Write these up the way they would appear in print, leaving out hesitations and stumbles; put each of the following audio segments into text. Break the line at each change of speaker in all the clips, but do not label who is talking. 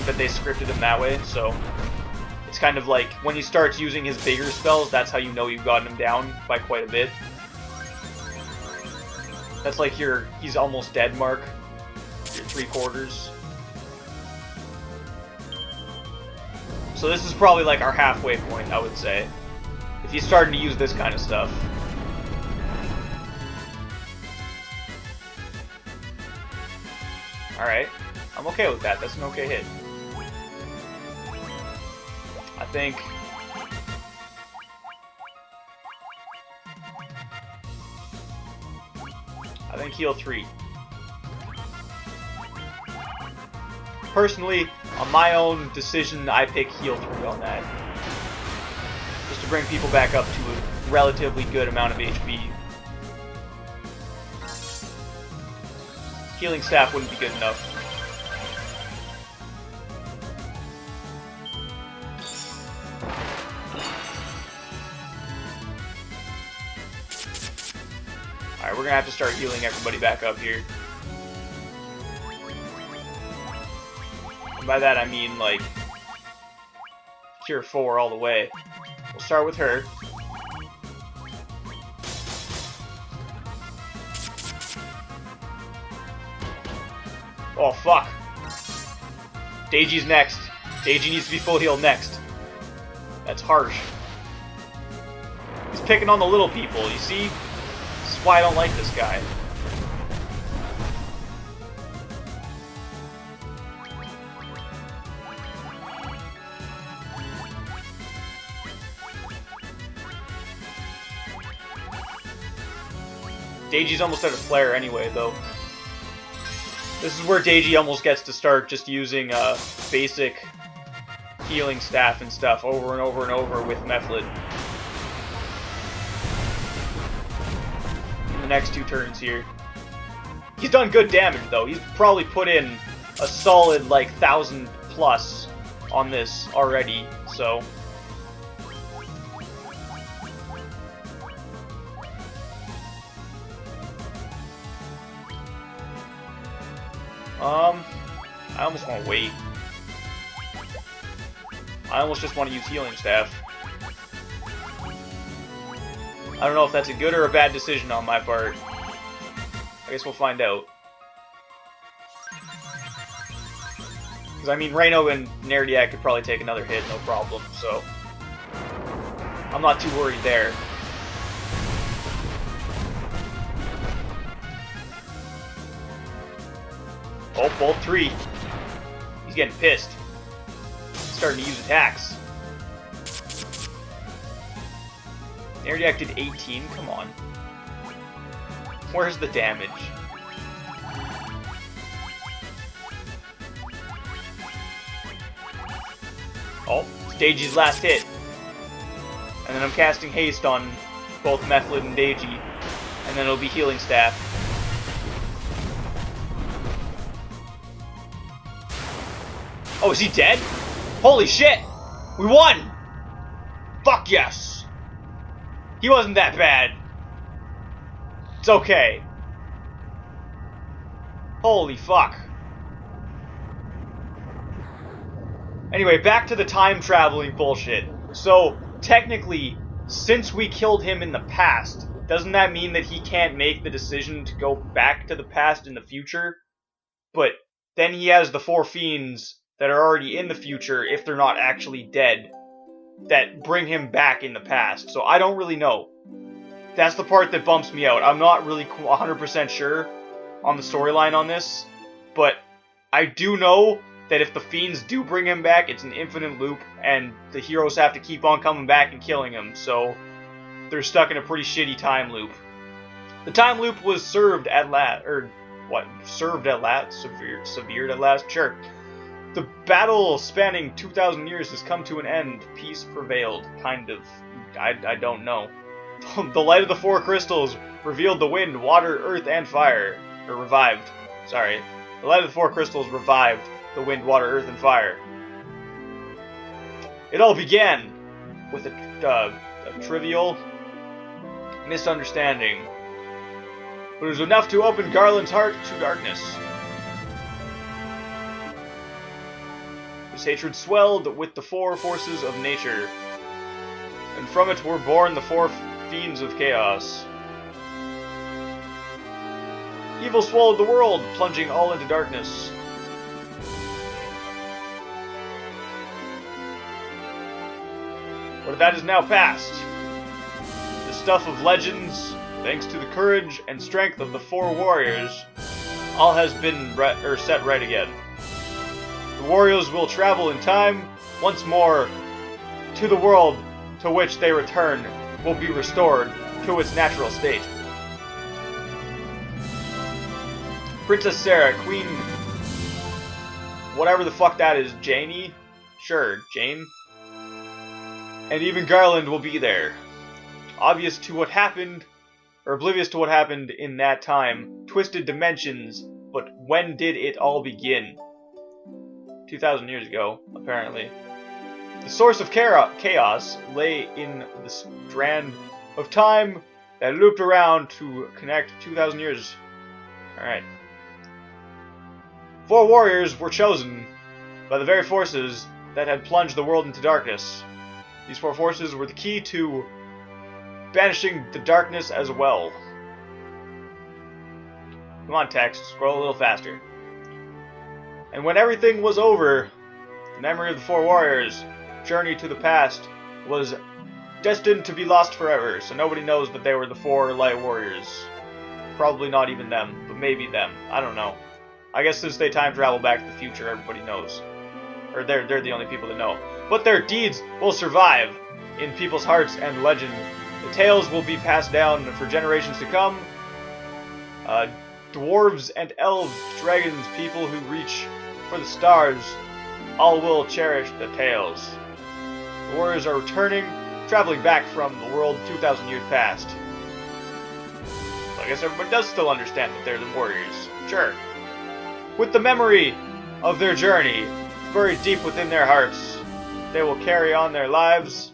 think that they scripted him that way, so it's kind of like when he starts using his bigger spells, that's how you know you've gotten him down by quite a bit. That's like your he's almost dead mark, your 3/4. So this is probably like our halfway point, I would say, if he's starting to use this kind of stuff. Alright, I'm okay with that. That's an okay hit. I think heal 3. Personally, on my own decision, I pick heal 3 on that. Just to bring people back up to a relatively good amount of HP. Healing staff wouldn't be good enough. Alright, we're gonna have to start healing everybody back up here. And by that I mean, like, Cure 4 all the way. We'll start with her. Oh, fuck. Deiji's next. Deiji needs to be full healed next. That's harsh. He's picking on the little people, you see? This is why I don't like this guy. Deiji's almost out of flare anyway, though. This is where Deiji almost gets to start just using basic healing staff and stuff over and over and over with Mephlid. In the next 2 turns here. He's done good damage though. He's probably put in a solid like 1,000 plus on this already, so. I almost want to wait. I almost just want to use healing staff. I don't know if that's a good or a bad decision on my part. I guess we'll find out. Because, I mean, Reino and Nerdiaq could probably take another hit, no problem, so I'm not too worried there. Oh, bolt 3. He's getting pissed. He's starting to use attacks. Nerdiaq did 18, come on. Where's the damage? Oh, it's Deiji's last hit. And then I'm casting haste on both Mephlid and Deiji. And then it'll be healing staff. Oh, is he dead? Holy shit! We won! Fuck yes! He wasn't that bad. It's okay. Holy fuck. Anyway, back to the time traveling bullshit. So, technically, since we killed him in the past, doesn't that mean that he can't make the decision to go back to the past in the future? But then he has the 4 fiends that are already in the future, if they're not actually dead, that bring him back in the past. So I don't really know. That's the part that bumps me out. I'm not really 100% sure on the storyline on this, but I do know that if the fiends do bring him back, it's an infinite loop, and the heroes have to keep on coming back and killing him, so they're stuck in a pretty shitty time loop. The time loop was served at last, or what? Served at last? Severed at last? Sure. The battle spanning 2,000 years has come to an end. Peace prevailed. Kind of. I don't know. The light of the 4 crystals revealed the wind, water, earth, and fire. Or revived. Sorry. The light of the 4 crystals revived the wind, water, earth, and fire. It all began with a trivial misunderstanding. But it was enough to open Garland's heart to darkness. This hatred swelled with the four forces of nature, and from it were born the four fiends of chaos. Evil swallowed the world, plunging all into darkness. But that is now past. The stuff of legends, thanks to the courage and strength of the four warriors, all has been set right again. The warriors will travel in time once more to the world to which they return will be restored to its natural state. Princess Sarah, Queen... whatever the fuck that is, Janie? Sure, Jane. And even Garland will be there. Oblivious to what happened in that time, twisted dimensions, but when did it all begin? 2,000 years ago, apparently. The source of chaos lay in the strand of time that looped around to connect 2,000 years. Alright. Four warriors were chosen by the very forces that had plunged the world into darkness. These four forces were the key to banishing the darkness as well. Come on, text, scroll a little faster. And when everything was over, the memory of the four warriors' journey to the past was destined to be lost forever, so nobody knows that they were the four light warriors. Probably not even them, but maybe them. I don't know. I guess since they time travel back to the future, everybody knows. Or they're the only people that know. But their deeds will survive in people's hearts and legend. The tales will be passed down for generations to come. Dwarves and elves, dragons, people who reach for the stars, all will cherish the tales. The warriors are returning, traveling back from the world 2,000 years past. So I guess everybody does still understand that they're the warriors. Sure. With the memory of their journey buried deep within their hearts, they will carry on their lives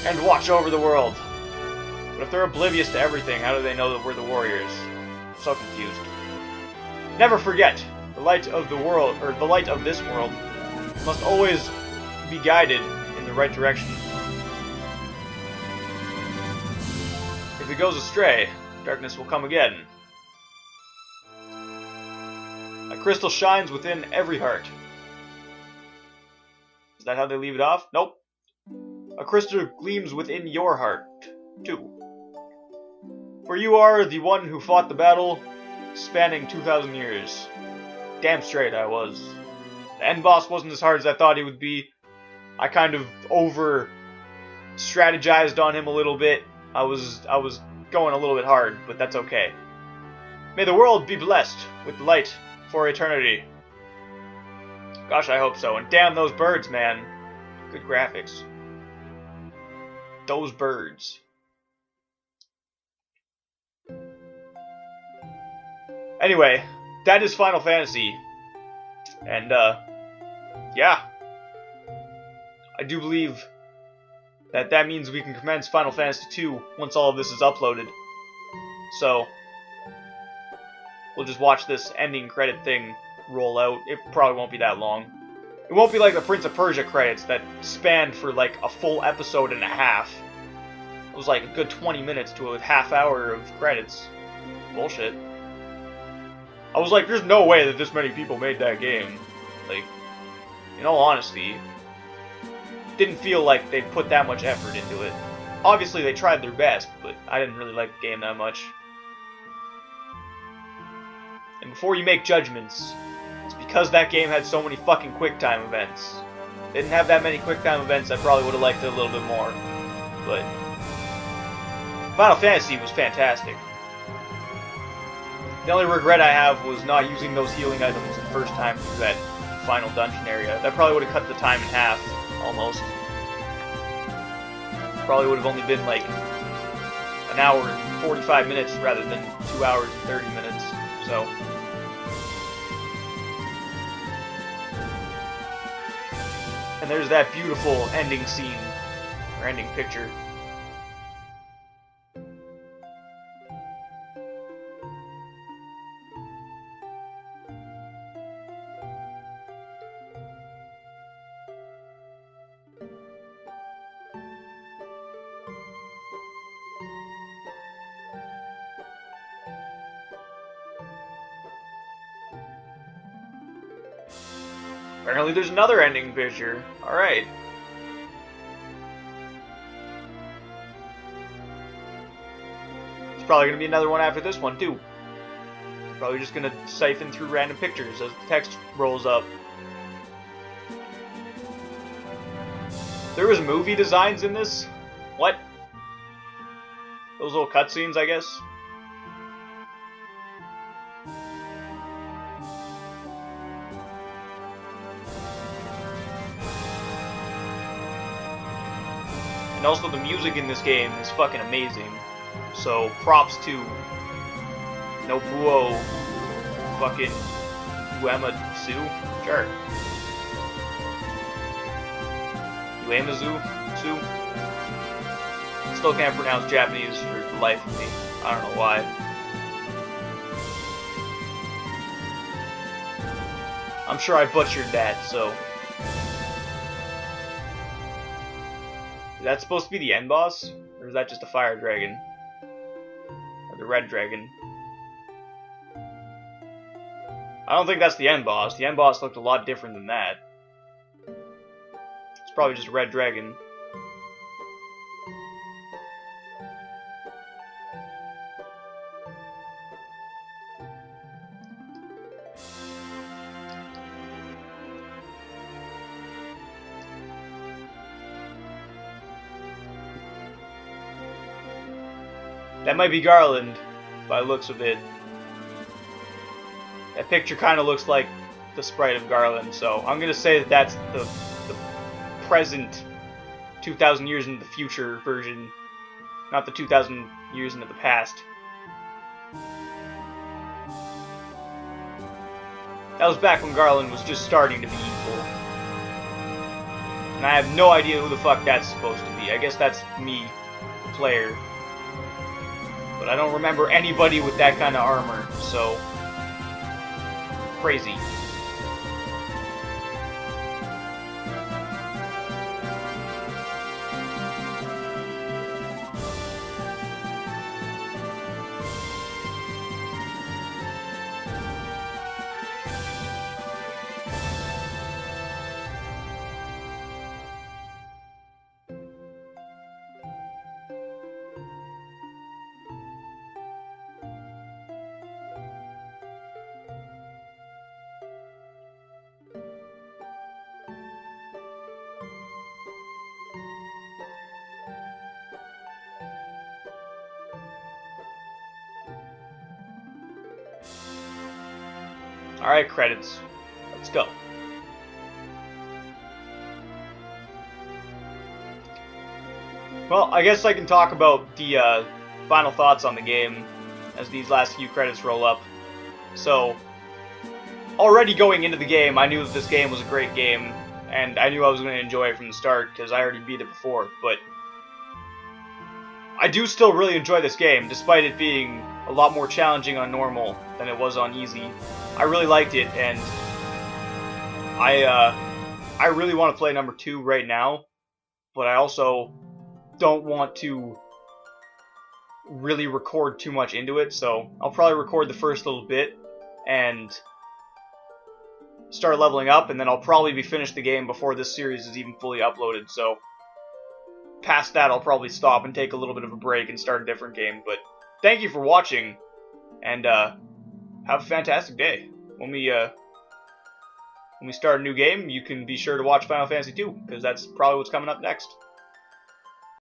and watch over the world. But if they're oblivious to everything, how do they know that we're the warriors? I'm so confused. Never forget, the light of the world, or the light of this world, must always be guided in the right direction. If it goes astray, darkness will come again. A crystal shines within every heart. Is that how they leave it off? Nope. A crystal gleams within your heart, too. For you are the one who fought the battle, spanning 2,000 years. Damn straight I was. The end boss wasn't as hard as I thought he would be. I kind of over-strategized on him a little bit. I was going a little bit hard, but that's okay. May the world be blessed with light for eternity. Gosh, I hope so. And damn those birds, man. Good graphics. Those birds. Anyway, that is Final Fantasy. And, yeah. I do believe that that means we can commence Final Fantasy II once all of this is uploaded. So, we'll just watch this ending credit thing roll out. It probably won't be that long. It won't be like the Prince of Persia credits that spanned for like a full episode and a half. It was like a good 20 minutes to a half hour of credits. Bullshit. I was like, there's no way that this many people made that game. Like, in all honesty, didn't feel like they put that much effort into it. Obviously, they tried their best, but I didn't really like the game that much. And before you make judgments, it's because that game had so many fucking QuickTime events. They didn't have that many QuickTime events, I probably would have liked it a little bit more. But Final Fantasy was fantastic. The only regret I have was not using those healing items the first time through that final dungeon area. That probably would have cut the time in half, almost. Probably would have only been like an hour and 45 minutes rather than 2 hours and 30 minutes. So, and there's that beautiful ending scene, or ending picture. Apparently there's another ending picture. Alright. There's probably going to be another one after this one, too. Probably just going to siphon through random pictures as the text rolls up. There was movie designs in this? What? Those little cutscenes, I guess? And also the music in this game is fucking amazing. So props to Nobuo fucking Uematsu? Sure. Uematsu? Still can't pronounce Japanese for the life of me. I don't know why. I'm sure I butchered that, so... Is that supposed to be the end boss? Or is that just a fire dragon? Or the red dragon? I don't think that's the end boss. The end boss looked a lot different than that. It's probably just a red dragon. That might be Garland, by the looks of it. That picture kind of looks like the sprite of Garland, so I'm gonna say that that's the present 2,000 years into the future version, not the 2,000 years into the past. That was back when Garland was just starting to be evil. And I have no idea who the fuck that's supposed to be. I guess that's me, the player. But I don't remember anybody with that kind of armor, so... Crazy. Alright, credits. Let's go. Well, I guess I can talk about the final thoughts on the game as these last few credits roll up. So, already going into the game, I knew that this game was a great game, and I knew I was going to enjoy it from the start, because I already beat it before, but I do still really enjoy this game, despite it being a lot more challenging on normal than it was on easy. I really liked it, and I really want to play number 2 right now, but I also don't want to really record too much into it, so I'll probably record the first little bit and start leveling up, and then I'll probably be finished the game before this series is even fully uploaded, so past that I'll probably stop and take a little bit of a break and start a different game. But thank you for watching, and have a fantastic day. When we start a new game, you can be sure to watch Final Fantasy II, because that's probably what's coming up next.